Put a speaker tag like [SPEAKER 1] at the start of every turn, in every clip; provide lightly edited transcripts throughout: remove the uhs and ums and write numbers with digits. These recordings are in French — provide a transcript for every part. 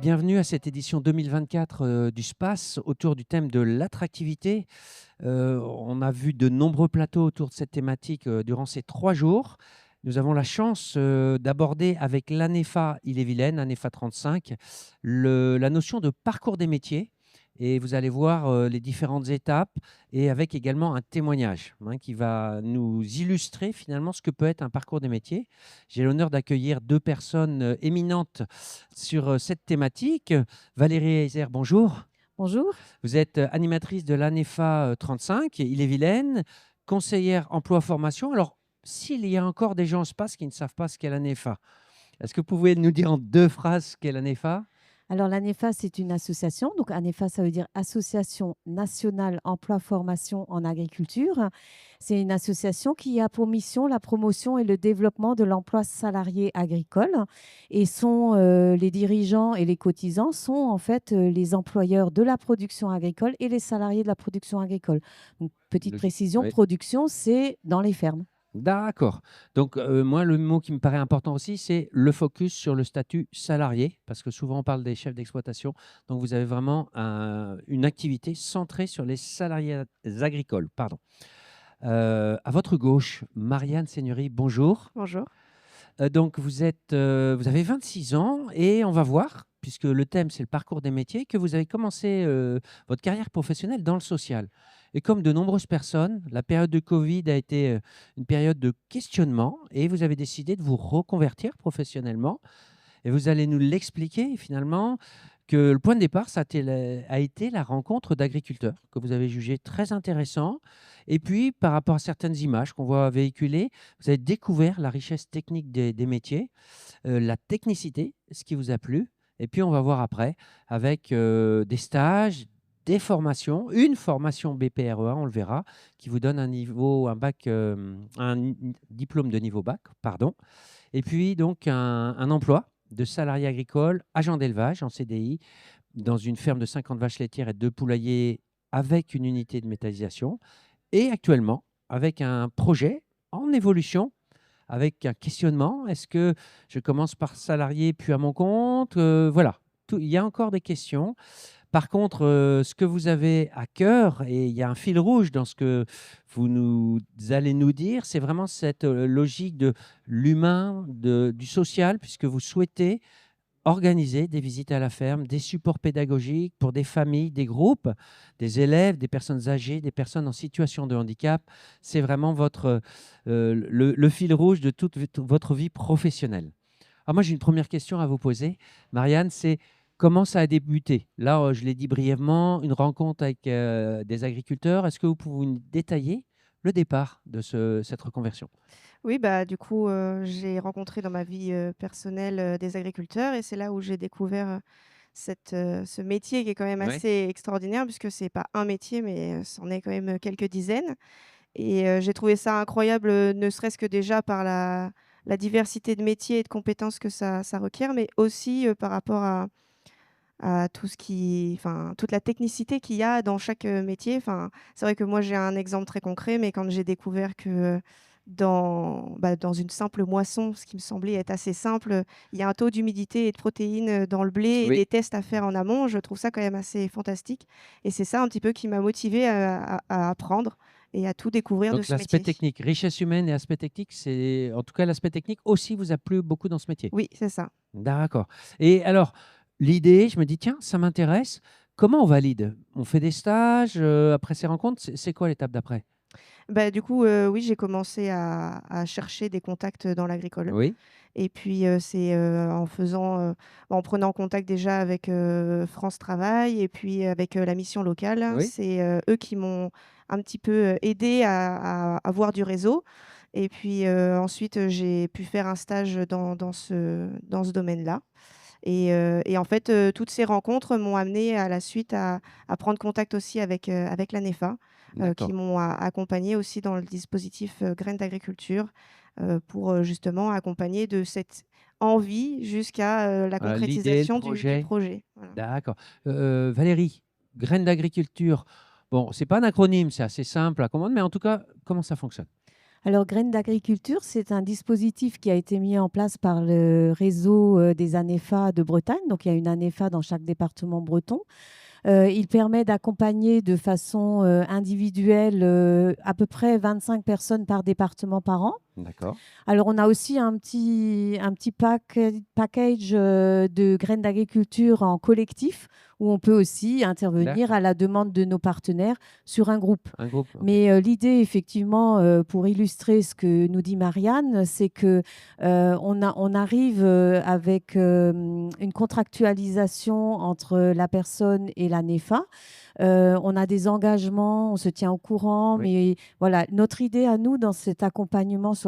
[SPEAKER 1] bienvenue à cette édition 2024 du SPACE autour du thème de l'attractivité. On a vu de nombreux plateaux autour de cette thématique durant ces 3 jours. Nous avons la chance d'aborder avec l'ANEFA Ille-et-Vilaine, ANEFA 35, la notion de parcours des métiers. Et vous allez voir les différentes étapes et avec également un témoignage qui va nous illustrer finalement ce que peut être un parcours des métiers. J'ai l'honneur d'accueillir 2 personnes éminentes sur cette thématique. Valérie Heiser, bonjour.
[SPEAKER 2] Bonjour.
[SPEAKER 1] Vous êtes animatrice de l'ANEFA 35, Ille-et-Vilaine, conseillère emploi-formation. Alors, s'il y a encore des gens en SPACE qui ne savent pas ce qu'est l'ANEFA, est-ce que vous pouvez nous dire en 2 phrases ce qu'est l'ANEFA?
[SPEAKER 2] Alors, l'ANEFA, c'est une association. Donc, ANEFA, ça veut dire Association nationale emploi-formation en agriculture. C'est une association qui a pour mission la promotion et le développement de l'emploi salarié agricole. Et les dirigeants et les cotisants sont en fait les employeurs de la production agricole et les salariés de la production agricole. Donc, petite
[SPEAKER 1] Logique.
[SPEAKER 2] précision,
[SPEAKER 1] Oui.
[SPEAKER 2] production, c'est dans les fermes.
[SPEAKER 1] D'accord. Donc, moi, le mot qui me paraît important aussi, c'est le focus sur le statut salarié, parce que souvent on parle des chefs d'exploitation. Donc, vous avez vraiment une activité centrée sur les salariés agricoles. Pardon. À votre gauche, Marianne Seigneurie, bonjour.
[SPEAKER 3] Bonjour.
[SPEAKER 1] Donc, vous avez 26 ans et on va voir, puisque le thème, c'est le parcours des métiers, que vous avez commencé votre carrière professionnelle dans le social. Et comme de nombreuses personnes, la période de Covid a été une période de questionnement et vous avez décidé de vous reconvertir professionnellement. Et vous allez nous l'expliquer finalement que le point de départ, a été la rencontre d'agriculteurs que vous avez jugé très intéressant. Et puis, par rapport à certaines images qu'on voit véhiculer, vous avez découvert la richesse technique des métiers, la technicité, ce qui vous a plu. Et puis, on va voir après avec des stages, des formations, une formation BPREA, on le verra, qui vous donne un bac, un diplôme de niveau bac, pardon. Et puis, donc, un emploi de salarié agricole, agent d'élevage en CDI, dans une ferme de 50 vaches laitières et 2 poulaillers avec une unité de méthanisation. Et actuellement, avec un projet en évolution, avec un questionnement. Est-ce que je commence par salarié puis à mon compte? Voilà, il y a encore des questions. Par contre, ce que vous avez à cœur, et il y a un fil rouge dans ce que allez nous dire, c'est vraiment cette logique de l'humain, du social, puisque vous souhaitez organiser des visites à la ferme, des supports pédagogiques pour des familles, des groupes, des élèves, des personnes âgées, des personnes en situation de handicap. C'est vraiment le fil rouge de toute votre vie professionnelle. Alors moi, j'ai une première question à vous poser, Marianne, c'est comment ça a débuté? Là, je l'ai dit brièvement, une rencontre avec des agriculteurs. Est-ce que vous pouvez nous détailler le départ de cette reconversion?
[SPEAKER 3] Oui, bah, du coup, j'ai rencontré dans ma vie, personnelle, des agriculteurs et c'est là où j'ai découvert, ce métier qui est quand même
[SPEAKER 1] Oui.
[SPEAKER 3] assez extraordinaire puisque c'est pas un métier mais, c'en est quand même, quelques dizaines et j'ai trouvé ça incroyable, ne serait-ce que déjà par la diversité de métiers et de compétences que ça requiert, mais aussi, par rapport à tout ce qui enfin, toute la technicité qu'il y a dans chaque, métier. Enfin, c'est vrai que moi, j'ai un exemple très concret, mais quand j'ai découvert que, dans une simple moisson, ce qui me semblait être assez simple, il y a un taux d'humidité et de protéines, dans le blé et
[SPEAKER 1] Oui.
[SPEAKER 3] des tests à faire en amont, je trouve ça quand même assez fantastique et c'est ça un petit peu qui m'a motivée à apprendre et à tout découvrir de
[SPEAKER 1] Donc
[SPEAKER 3] ce
[SPEAKER 1] l'aspect
[SPEAKER 3] métier.
[SPEAKER 1] technique, richesse humaine et aspect technique, c'est en tout cas l'aspect technique aussi vous a plu beaucoup dans ce métier?
[SPEAKER 3] Oui, c'est ça.
[SPEAKER 1] D'accord. Et alors, l'idée, je me dis: «Tiens, ça m'intéresse». Comment on valide? On fait des stages, après ces rencontres? C'est quoi l'étape d'après?
[SPEAKER 3] Bah, du coup, oui, j'ai commencé à chercher des contacts, dans l'agricole.
[SPEAKER 1] Oui,
[SPEAKER 3] Et puis, c'est, en prenant contact déjà avec, France Travail et puis avec, la mission locale.
[SPEAKER 1] oui.
[SPEAKER 3] C'est, eux qui m'ont un petit peu, aidée à avoir du réseau et puis, ensuite, j'ai pu faire un stage dans ce domaine-là et en fait, toutes ces rencontres m'ont amenée à la suite à prendre contact aussi avec l'ANEFA, qui
[SPEAKER 1] D'accord.
[SPEAKER 3] m'ont accompagnée aussi dans le dispositif, Graines d'agriculture, pour, justement accompagner de cette envie jusqu'à, la
[SPEAKER 1] Voilà, l'idée, le
[SPEAKER 3] concrétisation du
[SPEAKER 1] projet.
[SPEAKER 3] projet. Voilà.
[SPEAKER 1] D'accord. Valérie, graines d'agriculture. Bon, c'est pas un acronyme, c'est assez simple à comprendre, mais en tout cas, comment ça fonctionne?
[SPEAKER 2] Alors, Graines d'agriculture, c'est un dispositif qui a été mis en place par le réseau des ANEFA de Bretagne. Donc, il y a une ANEFA dans chaque département breton. Il permet d'accompagner de façon individuelle à peu près 25 personnes par département par an.
[SPEAKER 1] D'accord.
[SPEAKER 2] Alors, on a aussi un petit package de graines d'agriculture en collectif où on peut aussi intervenir
[SPEAKER 1] D'accord.
[SPEAKER 2] à la demande de nos partenaires sur un groupe.
[SPEAKER 1] Un groupe. Ok.
[SPEAKER 2] Mais l'idée, effectivement, pour illustrer ce que nous dit Marianne, c'est que on arrive avec une contractualisation entre la personne et la NEFA. On a des engagements, on se tient au courant,
[SPEAKER 1] Oui.
[SPEAKER 2] mais voilà, notre idée à nous dans cet accompagnement sur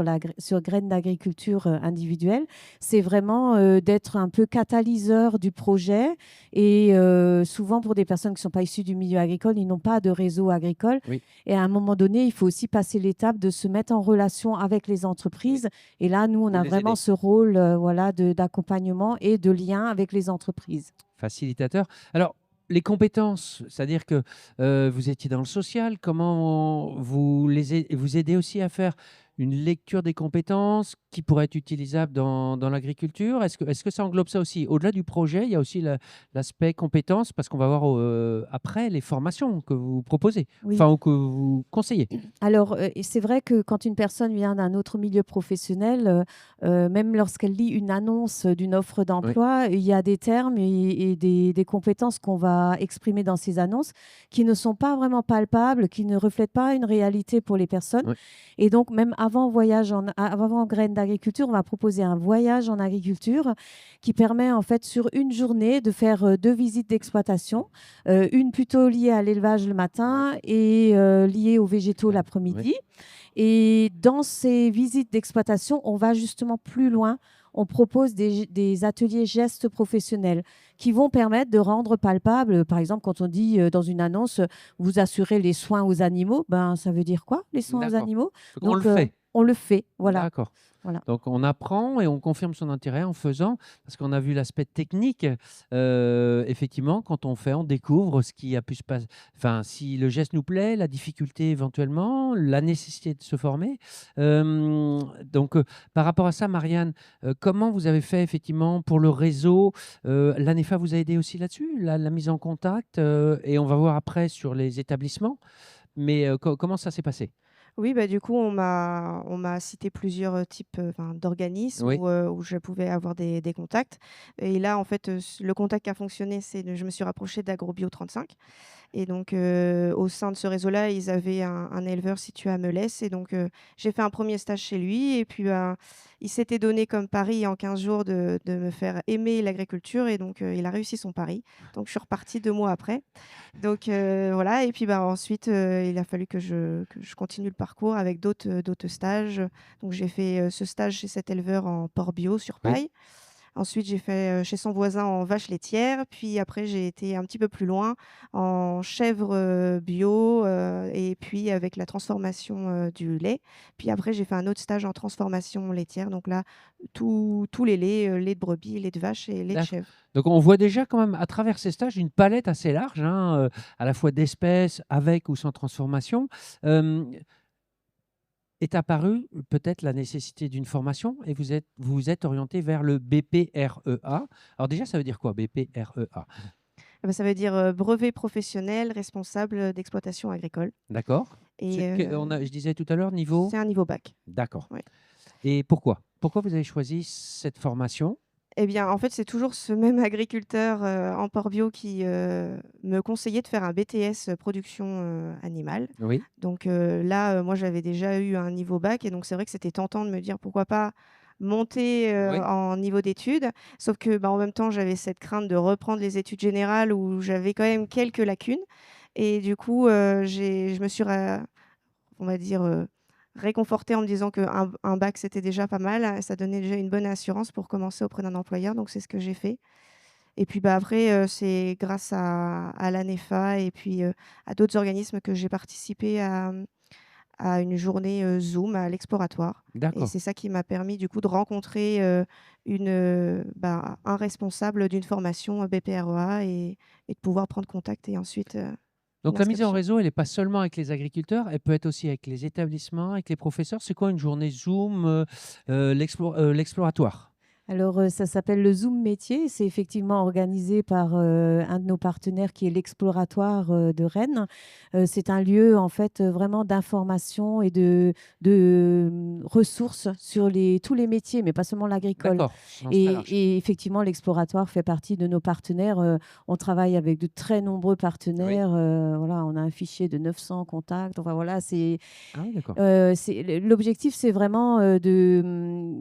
[SPEAKER 2] graines d'agriculture individuelle, c'est vraiment d'être un peu catalyseur du projet. Et souvent, pour des personnes qui ne sont pas issues du milieu agricole, ils n'ont pas de réseau agricole.
[SPEAKER 1] Oui.
[SPEAKER 2] Et à un moment donné, il faut aussi passer l'étape de se mettre en relation avec les entreprises. Et là, nous, on
[SPEAKER 1] Vous
[SPEAKER 2] a
[SPEAKER 1] les
[SPEAKER 2] vraiment
[SPEAKER 1] aidez.
[SPEAKER 2] ce rôle voilà, d'accompagnement et de lien avec les entreprises.
[SPEAKER 1] Facilitateur. Alors, les compétences, c'est-à-dire que vous étiez dans le social, comment vous aidez aussi à faire une lecture des compétences qui pourraient être utilisables dans l'agriculture? Est-ce que ça englobe ça aussi? Au-delà du projet, il y a aussi l'aspect compétences, parce qu'on va voir après les formations que vous proposez,
[SPEAKER 2] Oui.
[SPEAKER 1] enfin, ou que vous conseillez.
[SPEAKER 2] Alors, et c'est vrai que quand une personne vient d'un autre milieu professionnel, même lorsqu'elle lit une annonce d'une offre
[SPEAKER 1] Oui.
[SPEAKER 2] d'emploi, il y a des termes et des compétences qu'on va exprimer dans ces annonces qui ne sont pas vraiment palpables, qui ne reflètent pas une réalité pour les personnes.
[SPEAKER 1] Oui.
[SPEAKER 2] Et donc, même avant Graines d'agriculture, on va proposer un voyage en agriculture qui permet en fait sur une journée de faire 2 visites d'exploitation, une plutôt liée à l'élevage le matin et liée aux végétaux
[SPEAKER 1] Oui.
[SPEAKER 2] l'après-midi. Et dans ces visites d'exploitation, on va justement plus loin. On propose des ateliers gestes professionnels qui vont permettre de rendre palpable, par exemple, quand on dit dans une annonce, vous assurez les soins aux animaux, ben, ça veut dire quoi, les soins aux
[SPEAKER 1] D'accord.
[SPEAKER 2] animaux?
[SPEAKER 1] Donc, on le
[SPEAKER 2] Donc,
[SPEAKER 1] fait.
[SPEAKER 2] on le fait, voilà.
[SPEAKER 1] D'accord.
[SPEAKER 2] Voilà.
[SPEAKER 1] Donc on apprend et on confirme son intérêt en faisant, parce qu'on a vu l'aspect technique. Effectivement, quand on fait, on découvre ce qui a pu se passer. Enfin, si le geste nous plaît, la difficulté éventuellement, la nécessité de se former. Donc, par rapport à ça, Marianne, comment vous avez fait effectivement pour le réseau? L'ANEFA vous a aidé aussi là-dessus, la mise en contact, et on va voir après sur les établissements. Mais comment ça s'est passé?
[SPEAKER 3] Oui, bah, du coup, on m'a cité plusieurs, types, enfin, d'organismes
[SPEAKER 1] Oui,
[SPEAKER 3] où je pouvais avoir des contacts et là, en fait, le contact qui a fonctionné, c'est je me suis rapprochée d'AgroBio 35 et donc au sein de ce réseau-là, ils avaient un éleveur situé à Melesse et donc j'ai fait un premier stage chez lui et puis, ben, il s'était donné comme pari en 15 jours de me faire aimer l'agriculture et donc il a réussi son pari. Donc je suis repartie 2 mois après. Donc voilà et puis, bah, ensuite, il a fallu que je continue le parcours avec d'autres stages. Donc j'ai fait, ce stage chez cet éleveur en porc bio sur
[SPEAKER 1] oui.
[SPEAKER 3] paille. Ensuite, j'ai fait, chez son voisin en vache laitière. Puis après, j'ai été un petit peu plus loin en chèvre, bio, et puis avec la transformation, du lait. Puis après, j'ai fait un autre stage en transformation laitière. Donc là, tous les laits, lait de brebis, lait de vache et lait de
[SPEAKER 1] D'accord.
[SPEAKER 3] chèvre.
[SPEAKER 1] Donc on voit déjà quand même à travers ces stages une palette assez large, hein, à la fois d'espèces avec ou sans transformation. Hem, Est apparue peut-être la nécessité d'une formation et vous vous êtes orienté vers le BPREA. Alors déjà, ça veut dire quoi BPREA?
[SPEAKER 3] Ah bah, ça veut dire, brevet professionnel responsable d'exploitation agricole
[SPEAKER 1] D'accord.
[SPEAKER 3] et
[SPEAKER 1] Je disais tout à l'heure niveau?
[SPEAKER 3] c'est un niveau bac.
[SPEAKER 1] D'accord.
[SPEAKER 3] Ouais.
[SPEAKER 1] Et pourquoi? Pourquoi vous avez choisi cette formation?
[SPEAKER 3] Eh bien, en fait, c'est toujours ce même agriculteur, en port bio qui, me conseillait de faire un BTS, production, animale.
[SPEAKER 1] Oui,
[SPEAKER 3] Donc, là, moi, j'avais déjà eu un niveau bac et donc c'est vrai que c'était tentant de me dire: «Pourquoi pas monter,
[SPEAKER 1] oui.
[SPEAKER 3] en niveau d'études?» Sauf que, bah, en même temps, j'avais cette crainte de reprendre les études générales où j'avais quand même quelques lacunes et du coup, je me suis on va dire, réconfortée en me disant qu'un bac, c'était déjà pas mal. Ça donnait déjà une bonne assurance pour commencer auprès d'un employeur, donc c'est ce que j'ai fait. Et puis, bah, après, c'est grâce à l'ANEFA et puis, à d'autres organismes que j'ai participé à une journée, Zoom à l'exploratoire et
[SPEAKER 1] D'accord.
[SPEAKER 3] c'est ça qui m'a permis du coup de rencontrer, un responsable d'une formation, BPREA et de pouvoir prendre contact et ensuite,
[SPEAKER 1] Donc la mise en
[SPEAKER 3] d'inscription.
[SPEAKER 1] réseau, elle n'est pas seulement avec les agriculteurs, elle peut être aussi avec les établissements, avec les professeurs. C'est quoi une journée Zoom, l'exploratoire?
[SPEAKER 2] Alors, ça s'appelle le Zoom métier. C'est effectivement organisé par un de nos partenaires qui est l'Exploratoire de Rennes. C'est un lieu en fait vraiment d'information et de ressources sur tous les métiers, mais pas seulement l'agricole.
[SPEAKER 1] D'accord, non, c'est très large.
[SPEAKER 2] Et effectivement, l'Exploratoire fait partie de nos partenaires. On travaille avec de très nombreux
[SPEAKER 1] Oui.
[SPEAKER 2] partenaires. Voilà, on a un fichier de 900 contacts. Enfin voilà,
[SPEAKER 1] Ah oui, d'accord.
[SPEAKER 2] l'objectif, c'est vraiment de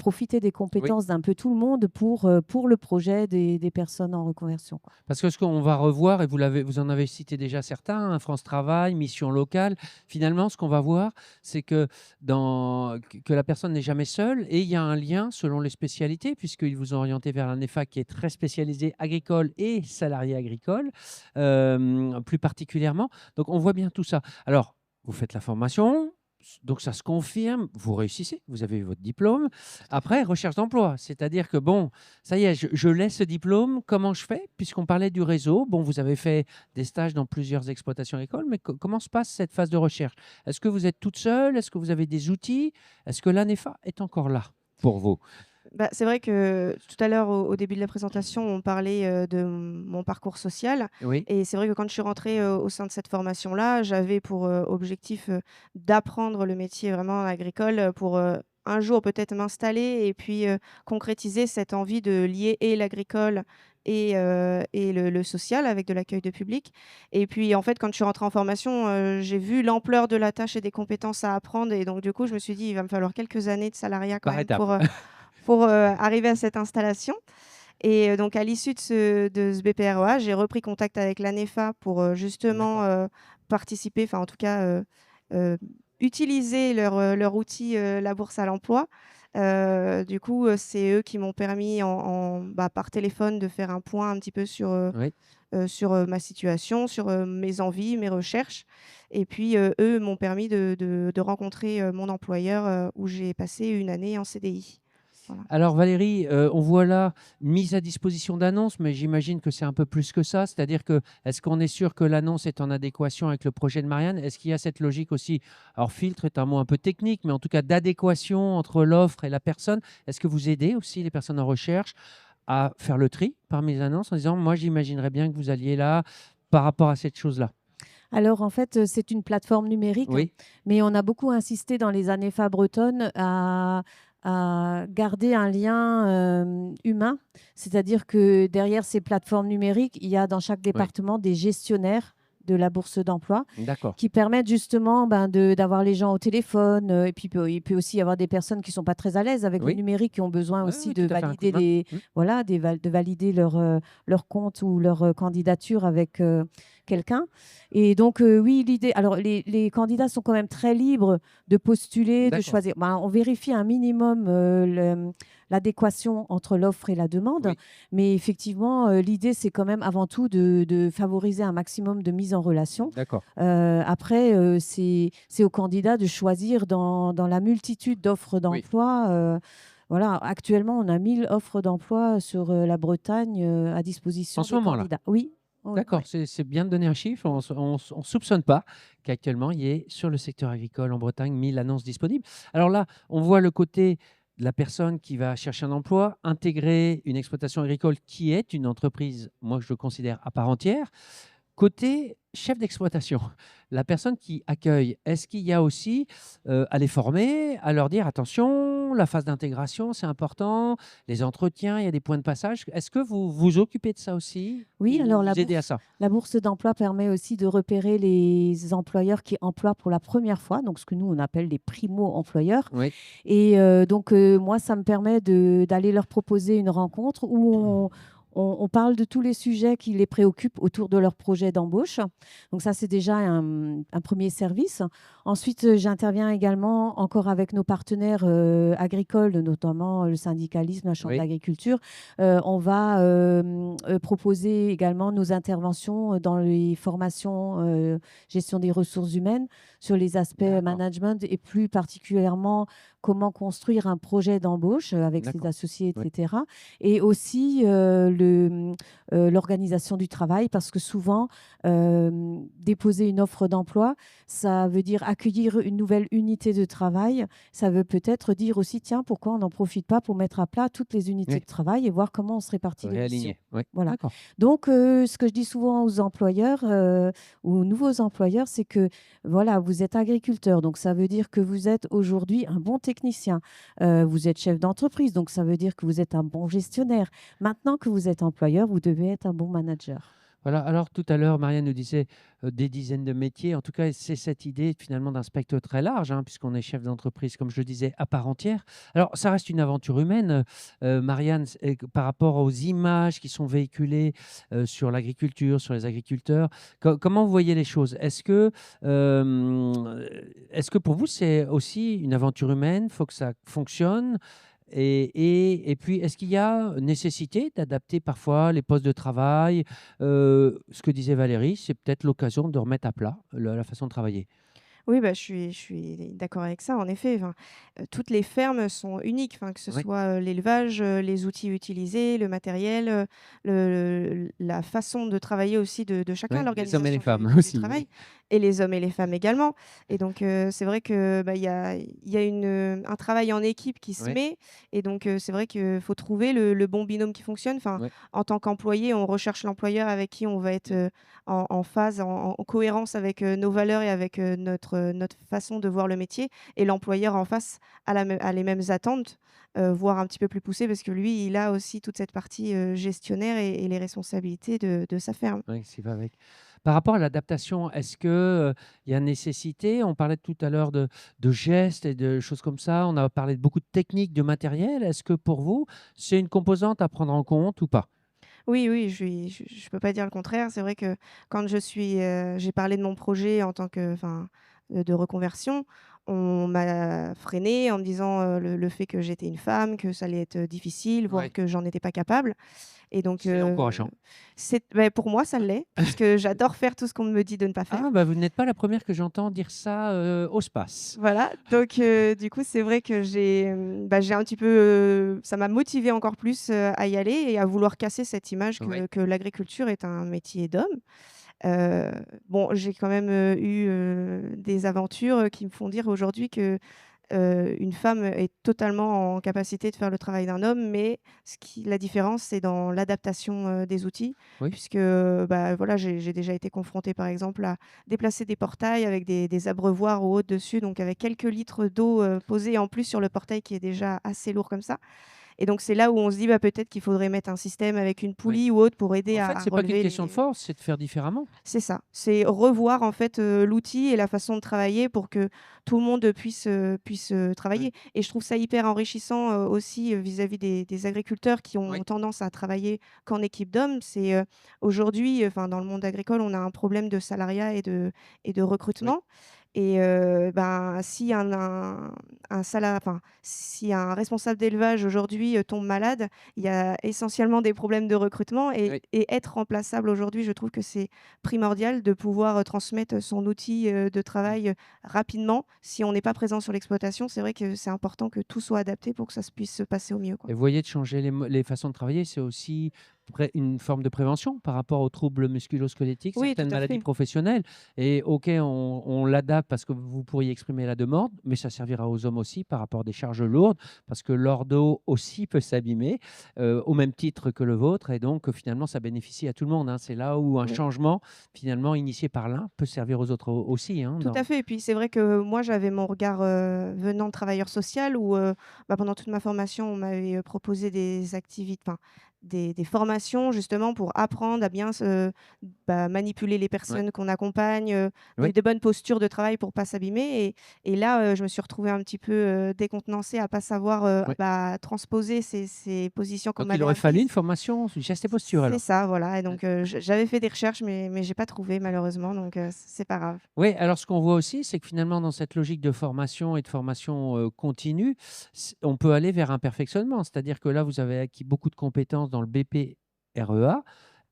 [SPEAKER 2] profiter des
[SPEAKER 1] Oui.
[SPEAKER 2] compétences d'un peu tout le monde pour le projet des personnes en reconversion, quoi.
[SPEAKER 1] Parce que ce qu'on va revoir, et vous en avez cité déjà certains, hein, France Travail, mission locale. Finalement, ce qu'on va voir, c'est que la personne n'est jamais seule et il y a un lien selon les spécialités, puisqu'ils vous ont orienté vers un EFA qui est très spécialisé agricole et salarié agricole, plus particulièrement. Donc, on voit bien tout ça. Alors, vous faites la formation. Donc ça se confirme, vous réussissez, vous avez eu votre diplôme. Après, recherche d'emploi, c'est-à-dire que bon, ça y est, je laisse ce diplôme, comment je fais? Puisqu'on parlait du réseau, bon, vous avez fait des stages dans plusieurs exploitations agricoles, mais comment se passe cette phase de recherche? Est-ce que vous êtes toute seule? Est-ce que vous avez des outils? Est-ce que l'ANEFA est encore là pour vous?
[SPEAKER 3] Bah, c'est vrai que tout à l'heure, au début de la présentation, on parlait de mon parcours social.
[SPEAKER 1] Oui,
[SPEAKER 3] Et c'est vrai que quand je suis rentrée au sein de cette formation-là, j'avais pour objectif d'apprendre le métier vraiment agricole pour un jour peut-être m'installer et puis concrétiser cette envie de lier et l'agricole et le social avec de l'accueil de public. Et puis en fait, quand je suis rentrée en formation, j'ai vu l'ampleur de la tâche et des compétences à apprendre. Et donc du coup, je me suis dit, il va me falloir quelques années de salariat quand
[SPEAKER 1] par
[SPEAKER 3] même
[SPEAKER 1] étapes.
[SPEAKER 3] pour arriver à cette installation. Et donc à l'issue de ce BPREA, j'ai repris contact avec l'ANEFA pour, justement,
[SPEAKER 1] D'accord.
[SPEAKER 3] participer, enfin en tout cas, heu, utiliser leur outil, la bourse à l'emploi. Du coup, c'est eux qui m'ont permis par téléphone de faire un point un petit peu
[SPEAKER 1] Oui.
[SPEAKER 3] sur, ma situation, sur, mes envies, mes recherches. Et puis, eux m'ont permis de rencontrer, mon employeur, où j'ai passé une année en CDI. Voilà.
[SPEAKER 1] Alors Valérie, on voit là mise à disposition d'annonces, mais j'imagine que c'est un peu plus que ça. C'est-à-dire que, est-ce qu'on est sûr que l'annonce est en adéquation avec le projet de Marianne? Est-ce qu'il y a cette logique aussi, alors filtre est un mot un peu technique, mais en tout cas d'adéquation entre l'offre et la personne? Est-ce que vous aidez aussi les personnes en recherche à faire le tri parmi les annonces en disant, moi j'imaginerais bien que vous alliez là par rapport à cette chose-là?
[SPEAKER 2] Alors en fait, c'est une plateforme numérique,
[SPEAKER 1] Oui,
[SPEAKER 2] mais on a beaucoup insisté dans les ANEFA bretonnes à garder un lien humain. C'est-à-dire que derrière ces plateformes numériques, il y a dans chaque
[SPEAKER 1] oui,
[SPEAKER 2] département des gestionnaires de la bourse d'emploi
[SPEAKER 1] d'accord.
[SPEAKER 2] qui permettent justement d'avoir les gens au téléphone. Et puis, il peut aussi y avoir des personnes qui ne sont pas très à l'aise avec le
[SPEAKER 1] Oui,
[SPEAKER 2] numérique, qui ont besoin
[SPEAKER 1] oui,
[SPEAKER 2] aussi
[SPEAKER 1] oui,
[SPEAKER 2] de
[SPEAKER 1] tout à fait un coup de
[SPEAKER 2] valider
[SPEAKER 1] main. Mm.
[SPEAKER 2] voilà, de valider leur compte ou leur candidature avec quelqu'un. Et donc, oui, l'idée. Alors, les candidats sont quand même très libres de postuler, de
[SPEAKER 1] D'accord,
[SPEAKER 2] choisir. On vérifie un minimum l'adéquation entre l'offre et la demande.
[SPEAKER 1] oui,
[SPEAKER 2] Mais effectivement, l'idée, c'est quand même avant tout de favoriser un maximum de mise en relation.
[SPEAKER 1] d'accord.
[SPEAKER 2] Après, c'est aux candidats de choisir dans la multitude d'offres
[SPEAKER 1] Oui.
[SPEAKER 2] d'emploi. Voilà, actuellement, on a 1000 offres d'emploi sur la Bretagne à
[SPEAKER 1] En
[SPEAKER 2] disposition
[SPEAKER 1] ce
[SPEAKER 2] des
[SPEAKER 1] moment-là.
[SPEAKER 2] candidats. Oui, oui,
[SPEAKER 1] D'accord,
[SPEAKER 2] oui.
[SPEAKER 1] c'est bien de donner un chiffre. On ne soupçonne pas qu'actuellement, il y ait sur le secteur agricole en Bretagne 1000 annonces disponibles. Alors là, on voit le côté de la personne qui va chercher un emploi, intégrer une exploitation agricole qui est une entreprise, moi je le considère à part entière. Côté chef d'exploitation, la personne qui accueille, est-ce qu'il y a aussi à les former, à leur dire attention, la phase d'intégration, c'est important, les entretiens, il y a des points de passage. Est-ce que vous vous occupez de ça aussi
[SPEAKER 2] Oui,
[SPEAKER 1] ou
[SPEAKER 2] alors
[SPEAKER 1] vous aidez à ça?
[SPEAKER 2] la bourse d'emploi permet aussi de repérer les employeurs qui emploient pour la première fois, donc ce que nous, on appelle les primo-employeurs.
[SPEAKER 1] Oui,
[SPEAKER 2] Et donc, moi, ça me permet d'aller leur proposer une rencontre où on parle de tous les sujets qui les préoccupent autour de leur projet d'embauche. Donc ça, c'est déjà un premier service. Ensuite, j'interviens également encore avec nos partenaires agricoles, notamment le syndicalisme, la Chambre
[SPEAKER 1] oui,
[SPEAKER 2] d'agriculture. On va proposer également nos interventions dans les formations gestion des ressources humaines sur les aspects
[SPEAKER 1] D'accord.
[SPEAKER 2] management et plus particulièrement comment construire un projet d'embauche avec ses
[SPEAKER 1] D'accord.
[SPEAKER 2] associés,
[SPEAKER 1] Oui.
[SPEAKER 2] etc. Et aussi l'organisation du travail, parce que souvent, déposer une offre d'emploi, ça veut dire accueillir une nouvelle unité de travail. Ça veut peut-être dire aussi, tiens, pourquoi on n'en profite pas pour mettre à plat toutes les unités
[SPEAKER 1] Oui.
[SPEAKER 2] de travail et voir comment on se répartit les missions.
[SPEAKER 1] Réaligner. Oui.
[SPEAKER 2] Voilà.
[SPEAKER 1] D'accord.
[SPEAKER 2] Donc, ce que je dis souvent aux employeurs, aux nouveaux employeurs, c'est que voilà, vous êtes agriculteur, donc ça veut dire que vous êtes aujourd'hui un bon technicien. Vous êtes chef d'entreprise, donc ça veut dire que vous êtes un bon gestionnaire. Maintenant que vous êtes employeur, vous devez être un bon manager.
[SPEAKER 1] Voilà, alors tout à l'heure, Marianne nous disait des dizaines de métiers. En tout cas, c'est cette idée finalement d'un spectre très large, hein, puisqu'on est chef d'entreprise, comme je le disais, à part entière. Alors, ça reste une aventure humaine, Marianne, par rapport aux images qui sont véhiculées sur l'agriculture, sur les agriculteurs. Comment vous voyez les choses? Est-ce que pour vous, c'est aussi une aventure humaine? Il faut que ça fonctionne? Et puis, est-ce qu'il y a nécessité d'adapter parfois les postes de travail? Ce que disait Valérie, c'est peut-être l'occasion de remettre à plat la façon de travailler.
[SPEAKER 3] Oui, bah, je suis d'accord avec ça, en effet. Enfin, toutes les fermes sont uniques, enfin, que ce
[SPEAKER 1] Oui,
[SPEAKER 3] soit, l'élevage, les outils utilisés, le matériel, la façon de travailler aussi de chacun,
[SPEAKER 1] ouais, les hommes et les
[SPEAKER 3] l'organisation
[SPEAKER 1] femmes
[SPEAKER 3] du
[SPEAKER 1] aussi, oui.
[SPEAKER 3] travail et les hommes et les femmes également et donc c'est vrai que, bah, il y a un travail en équipe qui se
[SPEAKER 1] Oui,
[SPEAKER 3] met et donc c'est vrai qu'il faut trouver le bon binôme qui fonctionne. Enfin,
[SPEAKER 1] oui.
[SPEAKER 3] en tant qu'employé, on recherche l'employeur avec qui on va être, en phase, en cohérence avec, nos valeurs et avec, notre façon de voir le métier et l'employeur en face a les mêmes attentes, voire un petit peu plus poussées parce que lui, il a aussi toute cette partie, gestionnaire et les responsabilités de sa ferme.
[SPEAKER 1] Oui, s'y va avec. Par rapport à l'adaptation, est-ce que, il y a nécessité? On parlait tout à l'heure de gestes et de choses comme ça. On a parlé de beaucoup de techniques, de matériel. Est-ce que pour vous, c'est une composante à prendre en compte ou pas?
[SPEAKER 3] Oui, oui, je peux pas dire le contraire. C'est vrai que quand j'ai parlé de mon projet en tant que enfin, de reconversion, on m'a freinée en me disant, le fait que j'étais une femme, que ça allait être, difficile, voire
[SPEAKER 1] Oui,
[SPEAKER 3] que j'en étais pas capable et donc
[SPEAKER 1] c'est encourageant.
[SPEAKER 3] pour moi, ça l'est puisque j'adore faire tout ce qu'on me dit de ne pas faire.
[SPEAKER 1] Ah bah, vous n'êtes pas la première que j'entends dire ça, au space.
[SPEAKER 3] Voilà, donc du coup, c'est vrai que j'ai un petit peu, ça m'a motivée encore plus, à y aller et à vouloir casser cette image
[SPEAKER 1] Oui,
[SPEAKER 3] que l'agriculture est un métier d'homme. Heu, bon, j'ai quand même, eu, des aventures, qui me font dire aujourd'hui que, une femme est totalement en capacité de faire le travail d'un homme, mais la différence, c'est dans l'adaptation, des outils
[SPEAKER 1] oui.
[SPEAKER 3] puisque, bah, voilà, j'ai déjà été confrontée, par exemple, à déplacer des portails avec des abreuvoirs ou autres dessus, donc avec quelques litres d'eau, posés en plus sur le portail qui est déjà assez lourd comme ça et donc c'est là où on se dit, bah, peut-être qu'il faudrait mettre un système avec une
[SPEAKER 1] Oui.
[SPEAKER 3] poulie ou autre pour aider
[SPEAKER 1] En
[SPEAKER 3] à
[SPEAKER 1] fait,
[SPEAKER 3] à
[SPEAKER 1] c'est pas qu'une
[SPEAKER 3] relever
[SPEAKER 1] question de
[SPEAKER 3] les
[SPEAKER 1] force, c'est de faire différemment.
[SPEAKER 3] c'est ça, c'est revoir en fait, l'outil et la façon de travailler pour que tout le monde puisse
[SPEAKER 1] Ouais.
[SPEAKER 3] travailler et je trouve ça hyper enrichissant, aussi, vis-à-vis des agriculteurs qui ont
[SPEAKER 1] Oui,
[SPEAKER 3] tendance à travailler qu'en équipe d'hommes. C'est, aujourd'hui, enfin dans le monde agricole, on a un problème de salariat et de
[SPEAKER 1] oui.
[SPEAKER 3] recrutement et ben, si si un responsable d'élevage aujourd'hui, tombe malade, il y a essentiellement des problèmes de recrutement
[SPEAKER 1] Oui.
[SPEAKER 3] et être remplaçable aujourd'hui, je trouve que c'est primordial de pouvoir, transmettre son outil, de
[SPEAKER 1] Mmh.
[SPEAKER 3] travail, rapidement. Si on n'est pas présent sur l'exploitation, c'est vrai que c'est important que tout soit adapté pour que ça se puisse se passer au mieux, quoi.
[SPEAKER 1] Et vous voyez, de changer les façons de travailler, c'est aussi une forme de prévention par rapport aux troubles musculo-squelettiques,
[SPEAKER 3] Oui, tout
[SPEAKER 1] certaines
[SPEAKER 3] à
[SPEAKER 1] maladies
[SPEAKER 3] fait.
[SPEAKER 1] professionnelles. Et OK, on l'adapte parce que vous pourriez exprimer la demande, mais ça servira aux hommes aussi par rapport à des charges lourdes, parce que leur dos aussi peut s'abîmer, au même titre que le vôtre. Et donc, finalement, ça bénéficie à tout le monde, hein. C'est là où un
[SPEAKER 3] Oui.
[SPEAKER 1] changement, finalement, initié par l'un, peut servir aux autres aussi, hein,
[SPEAKER 3] Tout à fait et puis c'est vrai que moi j'avais mon regard, venant de travailleur social où, bah, pendant toute ma formation on m'avait, proposé des activités enfin des formations justement pour apprendre à bien bah, manipuler les
[SPEAKER 1] Ouais.
[SPEAKER 3] personnes qu'on accompagne,
[SPEAKER 1] Oui.
[SPEAKER 3] des bonnes postures de travail pour pas s'abîmer et là, je me suis retrouvée un petit peu, décontenancée à pas savoir,
[SPEAKER 1] Oui.
[SPEAKER 3] bah, transposer ces positions qu'on
[SPEAKER 1] Donc il
[SPEAKER 3] m'avait
[SPEAKER 1] aurait fallu une
[SPEAKER 3] apprises.
[SPEAKER 1] formation sur gestes et posture
[SPEAKER 3] C'est
[SPEAKER 1] alors?
[SPEAKER 3] ça, voilà et donc j'avais fait des recherches mais j'ai pas trouvé malheureusement donc c'est pas grave.
[SPEAKER 1] Oui, alors ce qu'on voit aussi, c'est que finalement, dans cette logique de formation et de formation continue, on peut aller vers un perfectionnement. C'est-à-dire que là, vous avez acquis beaucoup de compétences dans le BPREA.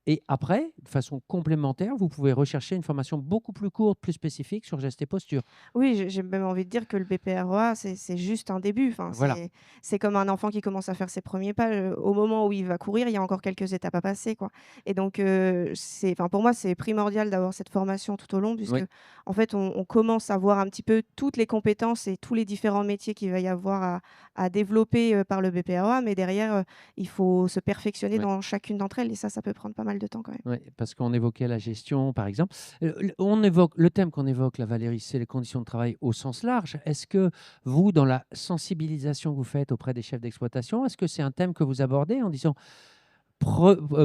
[SPEAKER 1] Et après, de façon complémentaire, vous pouvez rechercher une formation beaucoup plus courte, plus spécifique sur gestes et postures.
[SPEAKER 3] Oui, j'ai même envie de dire que le BPROA, c'est juste un début. Enfin,
[SPEAKER 1] Voilà.
[SPEAKER 3] c'est comme un enfant qui commence à faire ses premiers pas. Au moment où il va courir, il y a encore quelques étapes à passer, quoi. Et donc, enfin, pour moi, c'est primordial d'avoir cette formation tout au long, puisque
[SPEAKER 1] Oui,
[SPEAKER 3] en fait, on commence à voir un petit peu toutes les compétences et tous les différents métiers qu'il va y avoir à développer par le BPROA. Mais derrière, il faut se perfectionner
[SPEAKER 1] oui.
[SPEAKER 3] dans chacune d'entre elles, et ça peut prendre pas mal de temps quand même.
[SPEAKER 1] Oui, parce qu'on évoquait la gestion, par exemple. On évoque, le thème qu'on évoque, là, Valérie, c'est les conditions de travail au sens large. Est-ce que vous, dans la sensibilisation que vous faites auprès des chefs d'exploitation, est-ce que c'est un thème que vous abordez en disant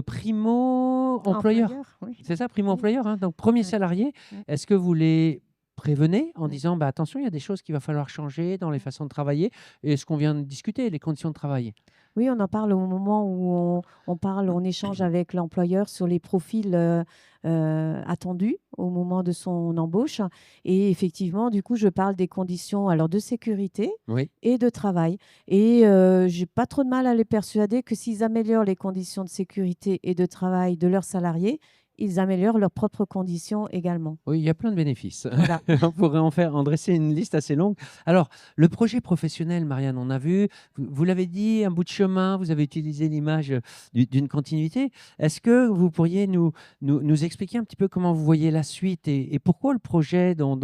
[SPEAKER 1] primo-employeur?
[SPEAKER 2] Employeur, oui.
[SPEAKER 1] C'est ça,
[SPEAKER 2] Oui.
[SPEAKER 1] primo-employeur, hein, donc premier
[SPEAKER 2] Ouais.
[SPEAKER 1] salarié.
[SPEAKER 2] Ouais.
[SPEAKER 1] Est-ce que vous les prévenez en
[SPEAKER 2] Ouais.
[SPEAKER 1] disant, bah, attention, il y a des choses qu'il va falloir changer dans les façons de travailler et ce qu'on vient de discuter, les conditions de travail?
[SPEAKER 2] Oui, on en parle au moment où on parle, on échange avec l'employeur sur les profils attendus au moment de son embauche. Et effectivement, du coup, je parle des conditions alors de sécurité
[SPEAKER 1] Oui.
[SPEAKER 2] et de travail. Et j'ai pas trop de mal à les persuader que s'ils améliorent les conditions de sécurité et de travail de leurs salariés, ils améliorent leurs propres conditions également.
[SPEAKER 1] Oui, il y a plein de bénéfices.
[SPEAKER 2] Voilà.
[SPEAKER 1] On pourrait en dresser une liste assez longue. Alors, le projet professionnel, Marianne, on a vu, vous l'avez dit, un bout de chemin, vous avez utilisé l'image d'une continuité. Est-ce que vous pourriez nous expliquer un petit peu comment vous voyez la suite et pourquoi le projet dont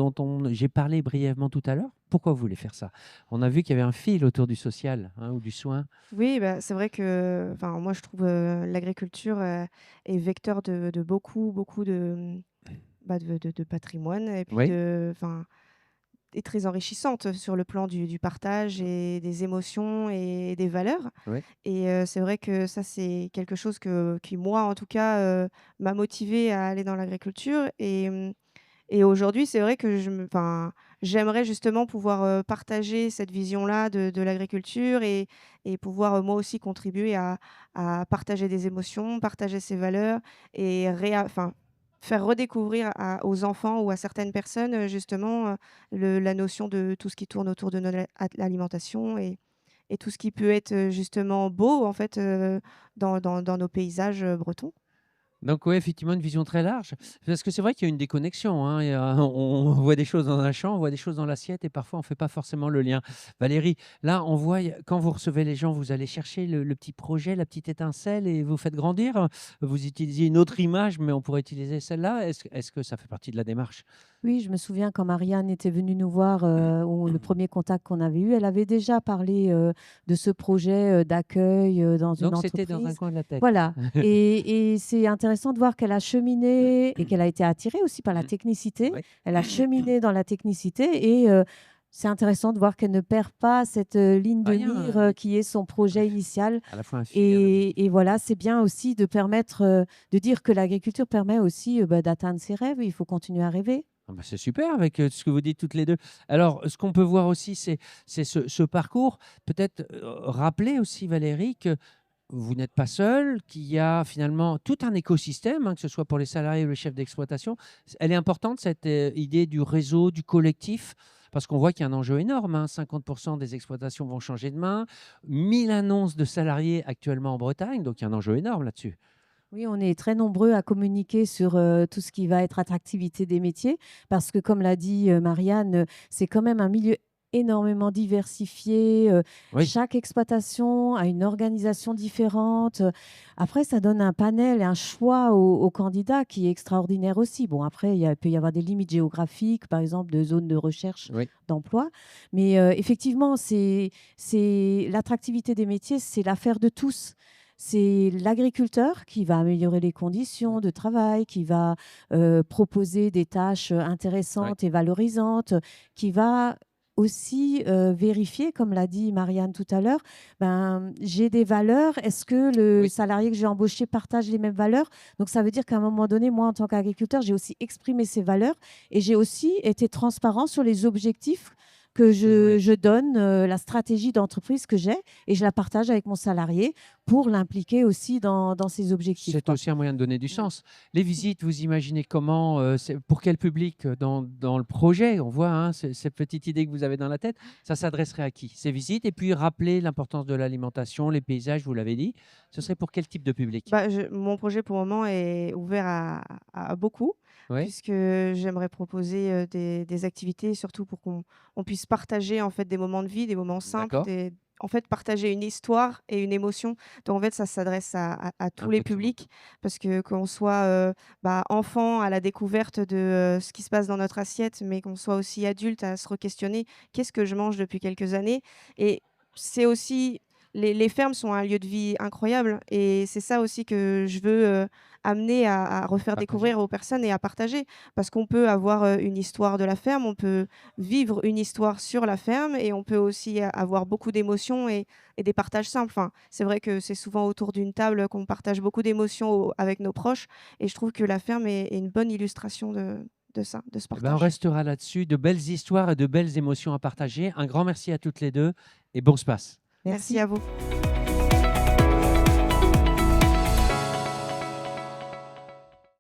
[SPEAKER 1] j'ai parlé brièvement tout à l'heure, pourquoi vous voulez faire ça? On a vu qu'il y avait un fil autour du social, hein, ou du soin.
[SPEAKER 3] Oui, bah, c'est vrai que, enfin, moi, je trouve, l'agriculture, est vecteur de beaucoup, beaucoup de patrimoine et puis
[SPEAKER 1] Oui,
[SPEAKER 3] enfin, est très enrichissante sur le plan du partage et des émotions et des valeurs.
[SPEAKER 1] oui.
[SPEAKER 3] Et c'est vrai que ça, c'est quelque chose qui, moi, en tout cas, m'a motivée à aller dans l'agriculture. Et aujourd'hui, c'est vrai que enfin, j'aimerais justement pouvoir, partager cette vision-là de l'agriculture et pouvoir, moi aussi contribuer à partager des émotions, partager ses valeurs et enfin, faire redécouvrir aux enfants ou à certaines personnes, justement, la notion de tout ce qui tourne autour de notre alimentation et tout ce qui peut être, justement beau, en fait, dans nos paysages, bretons.
[SPEAKER 1] Donc oui, effectivement, une vision très large. Parce que c'est vrai qu'il y a une déconnexion, hein. On voit des choses dans un champ, on voit des choses dans l'assiette et parfois on ne fait pas forcément le lien. Valérie, là, on voit, quand vous recevez les gens, vous allez chercher le petit projet, la petite étincelle et vous faites grandir. Vous utilisez une autre image, mais on pourrait utiliser celle-là. Est-ce que ça fait partie de la démarche?
[SPEAKER 2] Oui, je me souviens quand Marianne était venue nous voir, ou le premier contact qu'on avait eu, elle avait déjà parlé de ce projet d'accueil dans une
[SPEAKER 1] Donc c'était dans un
[SPEAKER 2] entreprise.
[SPEAKER 1] coin de la tête.
[SPEAKER 2] Voilà. Et c'est intéressant de voir qu'elle a cheminé et qu'elle a été attirée aussi par la technicité.
[SPEAKER 1] Oui,
[SPEAKER 2] Elle a cheminé dans la technicité et c'est intéressant de voir qu'elle ne perd pas cette ligne de
[SPEAKER 1] rien,
[SPEAKER 2] mire qui est son
[SPEAKER 1] un
[SPEAKER 2] projet
[SPEAKER 1] f-
[SPEAKER 2] initial.
[SPEAKER 1] à la fois un fil et un objectif.
[SPEAKER 2] Et voilà, c'est bien aussi de permettre de dire que l'agriculture permet aussi d'atteindre ses rêves. Il faut continuer à rêver.
[SPEAKER 1] Ah bah, c'est super avec ce que vous dites toutes les deux. Alors, ce qu'on peut voir aussi, c'est ce parcours. Peut-être rappeler aussi, Valérie, que vous n'êtes pas seul, qu'il y a finalement tout un écosystème, hein, que ce soit pour les salariés ou les chefs d'exploitation. Elle est importante, cette idée du réseau, du collectif, parce qu'on voit qu'il y a un enjeu énorme, hein. 50% des exploitations vont changer de main, 1000 annonces de salariés actuellement en Bretagne, donc il y a un enjeu énorme là-dessus.
[SPEAKER 2] Oui, on est très nombreux à communiquer sur tout ce qui va être attractivité des métiers, parce que comme l'a dit Marianne, c'est quand même un milieu énormément diversifié.
[SPEAKER 1] Oui,
[SPEAKER 2] Chaque exploitation a une organisation différente. Après, ça donne un panel et un choix aux candidats qui est extraordinaire aussi. Bon, après, il peut y avoir des limites géographiques, par exemple, de zones de recherche
[SPEAKER 1] oui,
[SPEAKER 2] d'emploi. Mais effectivement, c'est l'attractivité des métiers, c'est l'affaire de tous. C'est l'agriculteur qui va améliorer les conditions de travail, qui va proposer des tâches
[SPEAKER 1] oui,
[SPEAKER 2] intéressantes et valorisantes, qui va aussi vérifier, comme l'a dit Marianne tout à l'heure, ben, j'ai des valeurs, est-ce que le
[SPEAKER 1] oui.
[SPEAKER 2] salarié que j'ai embauché partage les mêmes valeurs? Donc ça veut dire qu'à un moment donné, moi, en tant qu'agriculteur, j'ai aussi exprimé ces valeurs et j'ai aussi été transparent sur les objectifs que
[SPEAKER 1] Ouais.
[SPEAKER 2] je donne la stratégie d'entreprise que j'ai et je la partage avec mon salarié pour l'impliquer aussi dans ses objectifs,
[SPEAKER 1] C'est
[SPEAKER 2] quoi.
[SPEAKER 1] aussi un moyen de donner du
[SPEAKER 2] Mm.
[SPEAKER 1] sens. Les visites, vous imaginez comment, pour quel public dans le projet? On voit hein, cette petite idée que vous avez dans la tête, ça s'adresserait à qui? Ces visites et puis rappeler l'importance de l'alimentation, les paysages, vous l'avez dit. Ce serait pour quel type de public?
[SPEAKER 3] Bah, mon projet pour le moment est ouvert à beaucoup,
[SPEAKER 1] Oui,
[SPEAKER 3] puisque j'aimerais proposer des activités, surtout pour qu'on puisse partager en fait des moments de vie, des moments simples,
[SPEAKER 1] d'accord.
[SPEAKER 3] en fait partager une histoire et une émotion. Donc en fait ça s'adresse à
[SPEAKER 1] Un
[SPEAKER 3] tous les
[SPEAKER 1] peu tout.
[SPEAKER 3] publics, parce que qu'on soit bah, enfant à la découverte de ce qui se passe dans notre assiette, mais qu'on soit aussi adulte à se re-questionner, qu'est-ce que je mange depuis quelques années? Et c'est aussi les fermes sont un lieu de vie incroyable et c'est ça aussi que je veux, amener à refaire
[SPEAKER 1] Partager.
[SPEAKER 3] découvrir aux personnes et à partager. Parce qu'on peut avoir, une histoire de la ferme, on peut vivre une histoire sur la ferme et on peut aussi avoir beaucoup d'émotions et des partages simples. Enfin, c'est vrai que c'est souvent autour d'une table qu'on partage beaucoup d'émotions avec nos proches et je trouve que la ferme est une bonne illustration de ça, de ce
[SPEAKER 1] Eh ben, on
[SPEAKER 3] partage.
[SPEAKER 1] restera là-dessus. De belles histoires et de belles émotions à partager. Un grand merci à toutes les deux et bon space.
[SPEAKER 3] Merci
[SPEAKER 2] Merci.
[SPEAKER 3] à vous.